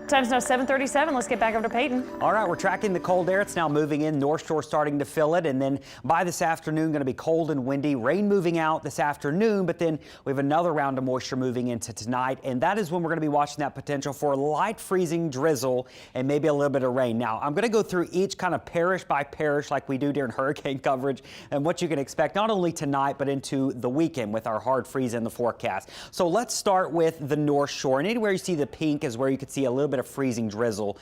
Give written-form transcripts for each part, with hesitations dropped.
Time's now 7:37. Let's get back over to Peyton. All right, we're tracking the cold air. It's now moving in. North Shore starting to fill it. And then by this afternoon, going to be cold and windy. Rain moving out this afternoon. But then we have another round of moisture moving into tonight. And that is when we're going to be watching that potential for light freezing drizzle and maybe a little bit of rain. Now, I'm going to go through each kind of parish by parish like we do during hurricane coverage and what you can expect not only tonight but into the weekend with our hard freeze in the forecast. So let's start with the North Shore. And anywhere you see the pink is where you could see a little bit of freezing drizzle,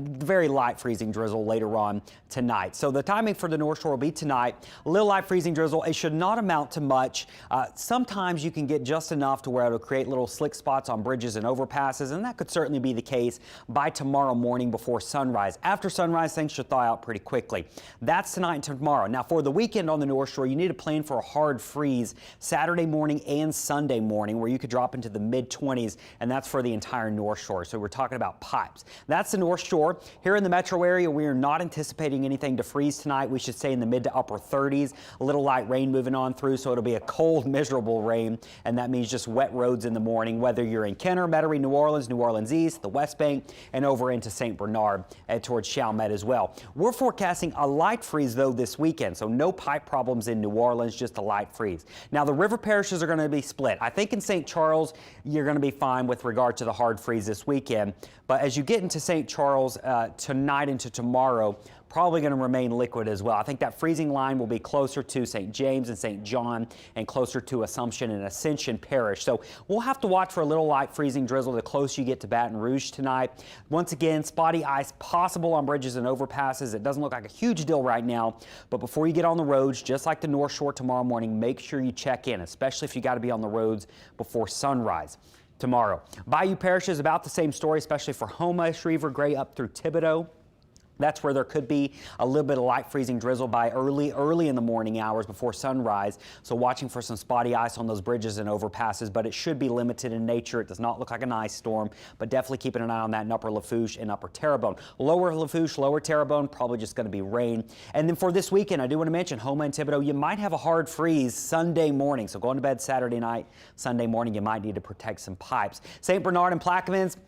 very light freezing drizzle later on tonight. So the timing for the North Shore will be tonight. A little light freezing drizzle. It should not amount to much. Sometimes you can get just enough to where it'll create little slick spots on bridges and overpasses, and that could certainly be the case by tomorrow morning before sunrise. After sunrise, things should thaw out pretty quickly. That's tonight and tomorrow. Now for the weekend on the North Shore, you need to plan for a hard freeze Saturday morning and Sunday morning where you could drop into the mid-20s, and that's for the entire North Shore. So we're talking about pipes. That's the North Shore. Here in the metro area, we are not anticipating anything to freeze tonight. We should stay in the mid to upper 30s. A little light rain moving on through, so it'll be a cold, miserable rain, and that means just wet roads in the morning, whether you're in Kenner, Metairie, New Orleans East, the West Bank, and over into St. Bernard towards Chalmette as well. We're forecasting a light freeze, though, this weekend, so no pipe problems in New Orleans, just a light freeze. Now, the river parishes are going to be split. I think in St. Charles, you're going to be fine with regard to the hard freeze this weekend, but as you get into St. Charles tonight into tomorrow, probably going to remain liquid as well. I think that freezing line will be closer to St. James and St. John and closer to Assumption and Ascension Parish. So we'll have to watch for a little light freezing drizzle the closer you get to Baton Rouge tonight. Once again, spotty ice possible on bridges and overpasses. It doesn't look like a huge deal right now, but before you get on the roads, just like the North Shore tomorrow morning, make sure you check in, especially if you got to be on the roads before sunrise tomorrow. Bayou Parish is about the same story, especially for Houma, Schriever, Gray up through Thibodaux. That's where there could be a little bit of light freezing drizzle by early in the morning hours before sunrise. So watching for some spotty ice on those bridges and overpasses, but it should be limited in nature. It does not look like an ice storm, but definitely keeping an eye on that in Upper Lafourche and Upper Terrebonne. Lower Lafourche, Lower Terrebonne, probably just going to be rain. And then for this weekend, I do want to mention Houma and Thibodaux, you might have a hard freeze Sunday morning. So going to bed Saturday night, Sunday morning, you might need to protect some pipes. St. Bernard and PLAQUEMINES,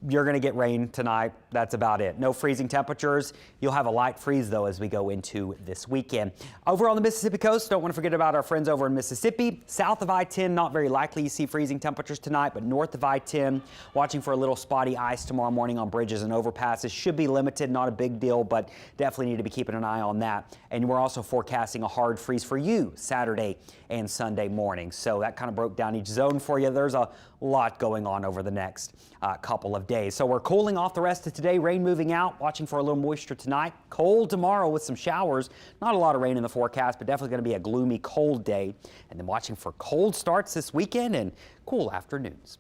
you're going to get rain tonight. That's about it. No freezing temperatures. You'll have a light freeze, though, as we go into this weekend. Over on the Mississippi coast, don't want to forget about our friends over in Mississippi. South of I-10, not very likely you see freezing temperatures tonight, but north of I-10, watching for a little spotty ice tomorrow morning on bridges and overpasses. Should be limited, not a big deal, but definitely need to be keeping an eye on that. And we're also forecasting a hard freeze for you Saturday and Sunday morning. So that kind of broke down each zone for you. There's a lot going on over the next couple of days. So we're cooling off the rest of today. Rain moving out, watching for a little moisture tonight. Cold tomorrow with some showers. Not a lot of rain in the forecast, but definitely going to be a gloomy, cold day. And then watching for cold starts this weekend and cool afternoons.